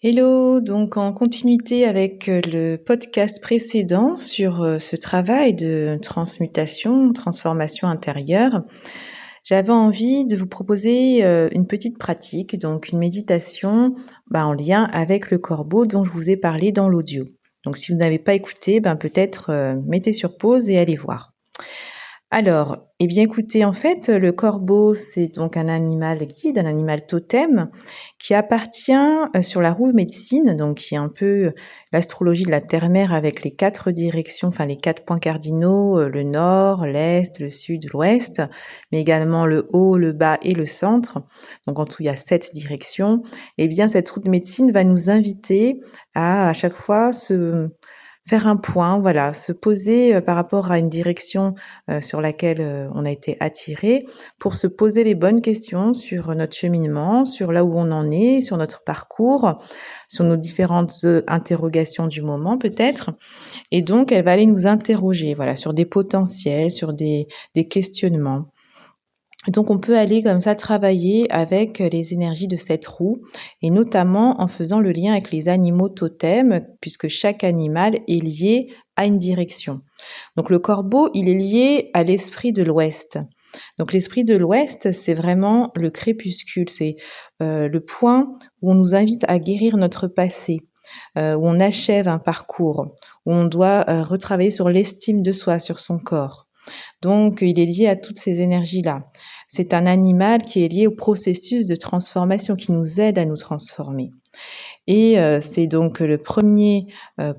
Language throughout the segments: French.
Hello, donc en continuité avec le podcast précédent sur ce travail de transmutation, transformation intérieure, j'avais envie de vous proposer une petite pratique, donc une méditation en lien avec le corbeau dont je vous ai parlé dans l'audio. Donc si vous n'avez pas écouté, peut-être mettez sur pause et allez voir. Alors, écoutez, en fait, le corbeau, c'est donc un animal guide, un animal totem qui appartient sur la roue médecine, donc qui est un peu l'astrologie de la terre-mère avec les 4 directions, enfin les 4 points cardinaux, le nord, l'est, le sud, l'ouest, mais également le haut, le bas et le centre. Donc en tout, il y a 7 directions. Eh bien, cette roue de médecine va nous inviter à chaque fois faire un point, voilà, se poser par rapport à une direction sur laquelle on a été attiré, pour se poser les bonnes questions sur notre cheminement, sur là où on en est, sur notre parcours, sur nos différentes interrogations du moment peut-être. Et donc, elle va aller nous interroger, voilà, sur des potentiels, sur des questionnements. Donc on peut aller comme ça travailler avec les énergies de cette roue et notamment en faisant le lien avec les animaux totems puisque chaque animal est lié à une direction. Donc le corbeau, il est lié à l'esprit de l'Ouest. Donc l'esprit de l'Ouest, c'est vraiment le crépuscule, c'est le point où on nous invite à guérir notre passé, où on achève un parcours, où on doit retravailler sur l'estime de soi, sur son corps. Donc, il est lié à toutes ces énergies-là. C'est un animal qui est lié au processus de transformation, qui nous aide à nous transformer. Et c'est donc le premier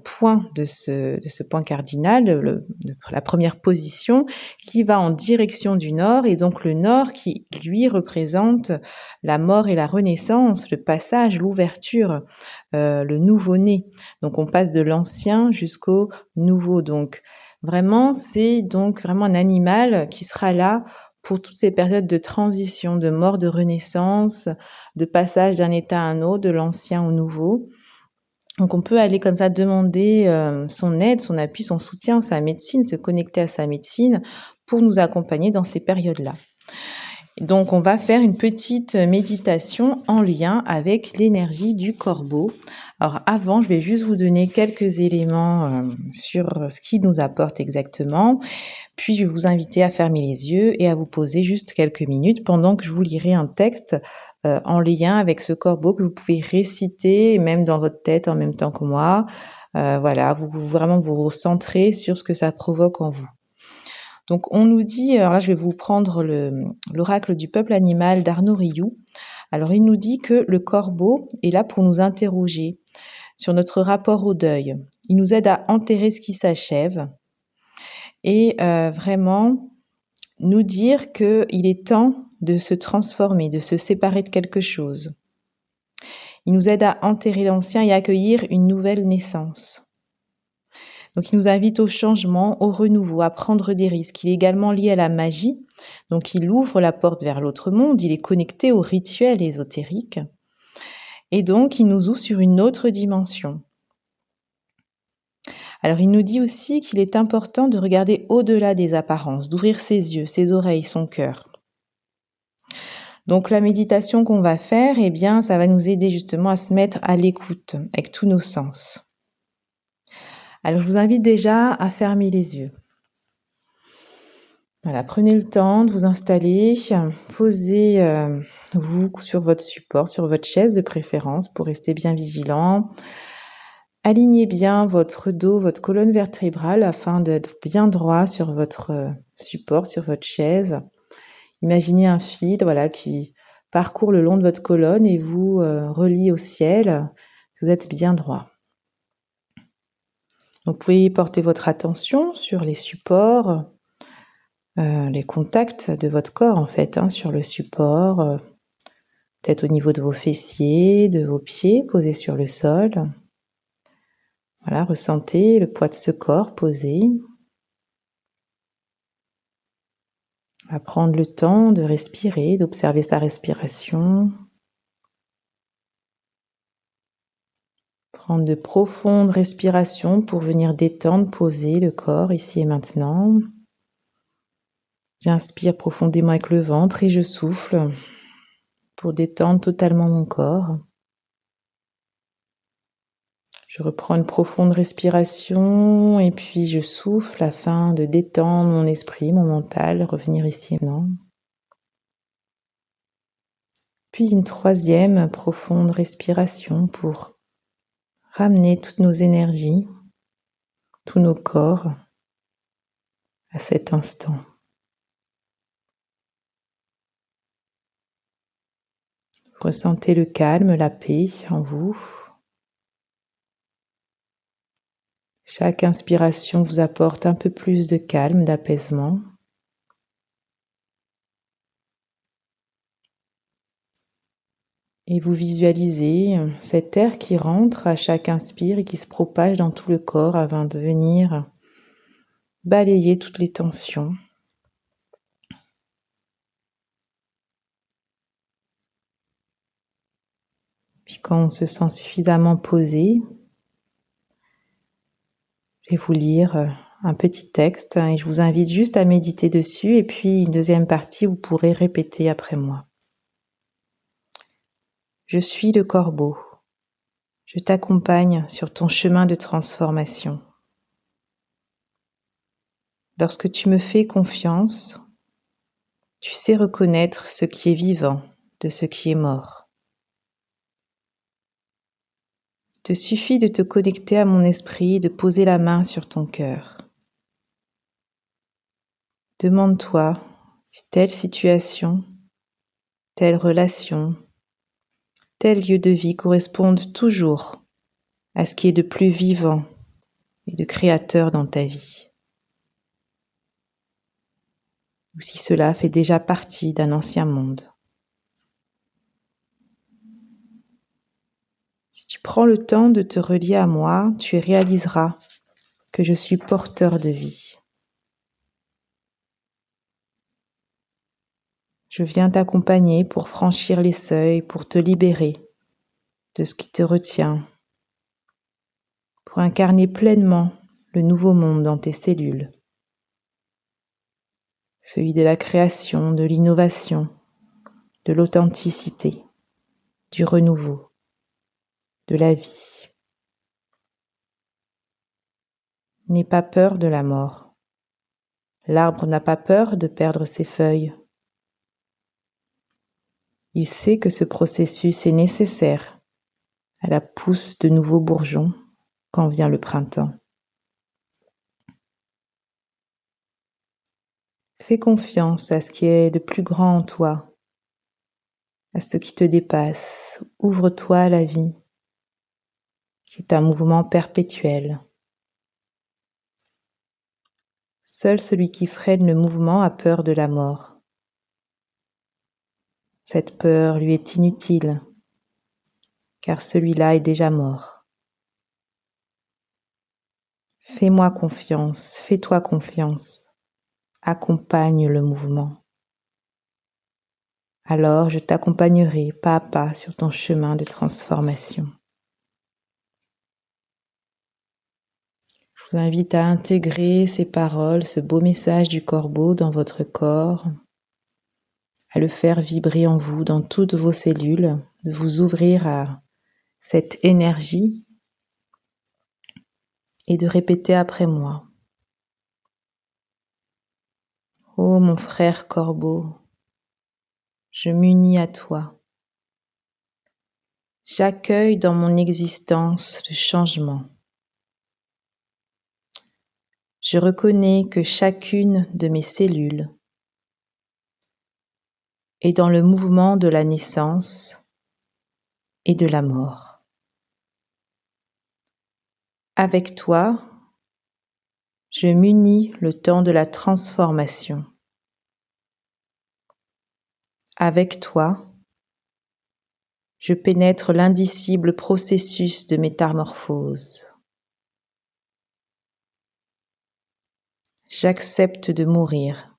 point de ce point cardinal, la première position, qui va en direction du nord, et donc le nord qui, lui, représente la mort et la renaissance, le passage, l'ouverture, le nouveau-né. Donc on passe de l'ancien jusqu'au nouveau. Donc vraiment, c'est donc vraiment un animal qui sera là pour toutes ces périodes de transition, de mort, de renaissance, de passage d'un état à un autre, de l'ancien au nouveau. Donc on peut aller comme ça demander son aide, son appui, son soutien, sa médecine, se connecter à sa médecine pour nous accompagner dans ces périodes-là. Donc on va faire une petite méditation en lien avec l'énergie du corbeau. Alors avant, je vais juste vous donner quelques éléments sur ce qu'il nous apporte exactement. Puis je vais vous inviter à fermer les yeux et à vous poser juste quelques minutes pendant que je vous lirai un texte en lien avec ce corbeau que vous pouvez réciter, même dans votre tête en même temps que moi. Voilà, vous vraiment vous centrer sur ce que ça provoque en vous. Donc on nous dit, alors là je vais vous prendre l'oracle du peuple animal d'Arnaud Rioux. Alors il nous dit que le corbeau est là pour nous interroger sur notre rapport au deuil. Il nous aide à enterrer ce qui s'achève et vraiment nous dire qu'il est temps de se transformer, de se séparer de quelque chose. Il nous aide à enterrer l'ancien et à accueillir une nouvelle naissance. Donc il nous invite au changement, au renouveau, à prendre des risques. Il est également lié à la magie, donc il ouvre la porte vers l'autre monde, il est connecté aux rituels ésotériques, et donc il nous ouvre sur une autre dimension. Alors il nous dit aussi qu'il est important de regarder au-delà des apparences, d'ouvrir ses yeux, ses oreilles, son cœur. Donc la méditation qu'on va faire, ça va nous aider justement à se mettre à l'écoute avec tous nos sens. Alors je vous invite déjà à fermer les yeux. Voilà, prenez le temps de vous installer, posez-vous sur votre support, sur votre chaise de préférence pour rester bien vigilant. Alignez bien votre dos, votre colonne vertébrale afin d'être bien droit sur votre support, sur votre chaise. Imaginez un fil, qui parcourt le long de votre colonne et vous relie au ciel. Vous êtes bien droit. Vous pouvez porter votre attention sur les supports, les contacts de votre corps en fait, sur le support, peut-être au niveau de vos fessiers, de vos pieds posés sur le sol. Voilà, ressentez le poids de ce corps posé. On va prendre le temps de respirer, d'observer sa respiration. Prendre de profondes respirations pour venir détendre, poser le corps ici et maintenant. J'inspire profondément avec le ventre et je souffle pour détendre totalement mon corps. Je reprends une profonde respiration et puis je souffle afin de détendre mon esprit, mon mental, revenir ici et maintenant. Puis une troisième profonde respiration pour ramener toutes nos énergies, tous nos corps à cet instant. Vous ressentez le calme, la paix en vous. Chaque inspiration vous apporte un peu plus de calme, d'apaisement. Et vous visualisez cet air qui rentre à chaque inspire et qui se propage dans tout le corps afin de venir balayer toutes les tensions. Puis quand on se sent suffisamment posé, je vais vous lire un petit texte et je vous invite juste à méditer dessus et puis une deuxième partie, vous pourrez répéter après moi. Je suis le corbeau. Je t'accompagne sur ton chemin de transformation. Lorsque tu me fais confiance, tu sais reconnaître ce qui est vivant de ce qui est mort. Il te suffit de te connecter à mon esprit et de poser la main sur ton cœur. Demande-toi si telle situation, telle relation, tel lieu de vie correspondent toujours à ce qui est de plus vivant et de créateur dans ta vie. Ou si cela fait déjà partie d'un ancien monde. Si tu prends le temps de te relier à moi, tu réaliseras que je suis porteur de vie. Je viens t'accompagner pour franchir les seuils, pour te libérer de ce qui te retient, pour incarner pleinement le nouveau monde dans tes cellules, celui de la création, de l'innovation, de l'authenticité, du renouveau, de la vie. N'aie pas peur de la mort. L'arbre n'a pas peur de perdre ses feuilles. Il sait que ce processus est nécessaire à la pousse de nouveaux bourgeons quand vient le printemps. Fais confiance à ce qui est de plus grand en toi, à ce qui te dépasse. Ouvre-toi à la vie, qui est un mouvement perpétuel. Seul celui qui freine le mouvement a peur de la mort. Cette peur lui est inutile, car celui-là est déjà mort. Fais-moi confiance, fais-toi confiance. Accompagne le mouvement. Alors je t'accompagnerai pas à pas sur ton chemin de transformation. Je vous invite à intégrer ces paroles, ce beau message du corbeau dans votre corps, à le faire vibrer en vous, dans toutes vos cellules, de vous ouvrir à cette énergie et de répéter après moi. Ô mon frère corbeau, je m'unis à toi. J'accueille dans mon existence le changement. Je reconnais que chacune de mes cellules est dans le mouvement de la naissance et de la mort. Avec toi, je m'unis le temps de la transformation. Avec toi, je pénètre l'indicible processus de métamorphose. J'accepte de mourir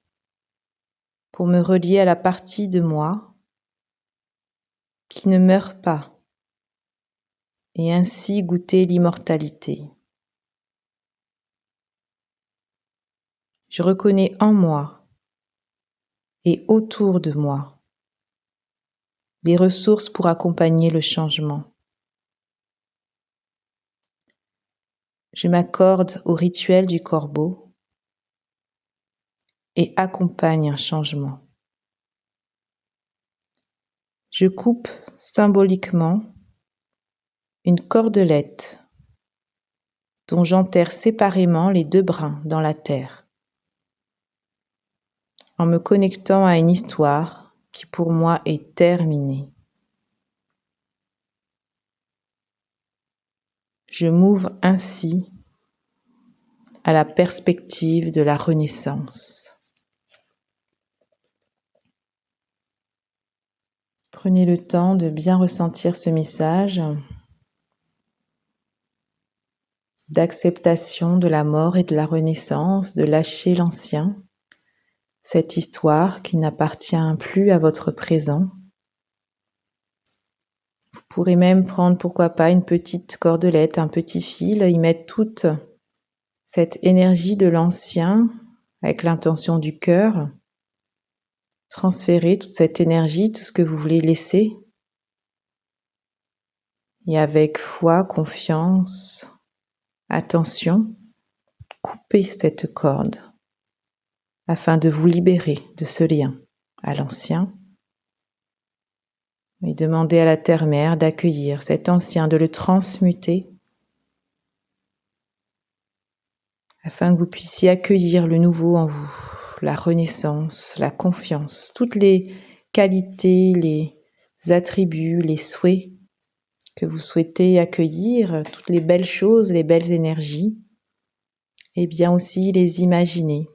pour me relier à la partie de moi qui ne meurt pas et ainsi goûter l'immortalité. Je reconnais en moi et autour de moi les ressources pour accompagner le changement. Je m'accorde au rituel du corbeau et accompagne un changement. Je coupe symboliquement une cordelette dont j'enterre séparément les 2 brins dans la terre, en me connectant à une histoire qui pour moi est terminée. Je m'ouvre ainsi à la perspective de la renaissance. Prenez le temps de bien ressentir ce message d'acceptation de la mort et de la renaissance, de lâcher l'ancien, cette histoire qui n'appartient plus à votre présent. Vous pourrez même prendre, pourquoi pas, une petite cordelette, un petit fil, y mettre toute cette énergie de l'ancien avec l'intention du cœur, transférer toute cette énergie, tout ce que vous voulez laisser, et avec foi, confiance, attention, coupez cette corde afin de vous libérer de ce lien à l'ancien et demandez à la Terre-Mère d'accueillir cet ancien, de le transmuter afin que vous puissiez accueillir le nouveau en vous, la renaissance, la confiance, toutes les qualités, les attributs, les souhaits que vous souhaitez accueillir, toutes les belles choses, les belles énergies, et bien aussi les imaginer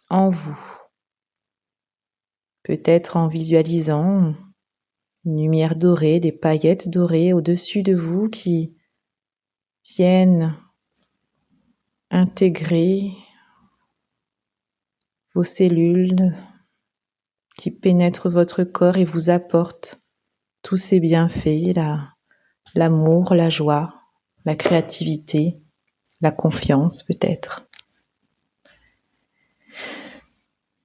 en vous, peut-être en visualisant une lumière dorée, des paillettes dorées au-dessus de vous qui viennent intégrer vos cellules, qui pénètrent votre corps et vous apportent tous ces bienfaits, l'amour, la joie, la créativité, la confiance peut-être.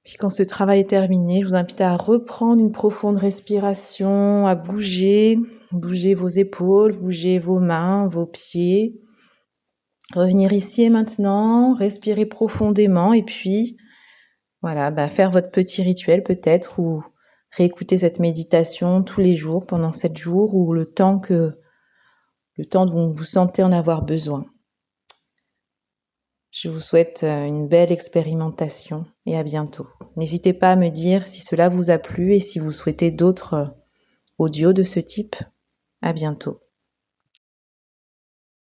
Puis quand ce travail est terminé, je vous invite à reprendre une profonde respiration, à bouger vos épaules, bouger vos mains, vos pieds. Revenir ici et maintenant, respirer profondément et puis voilà, faire votre petit rituel peut-être ou réécouter cette méditation tous les jours pendant 7 jours ou le temps dont vous sentez en avoir besoin. Je vous souhaite une belle expérimentation et à bientôt. N'hésitez pas à me dire si cela vous a plu et si vous souhaitez d'autres audios de ce type. À bientôt.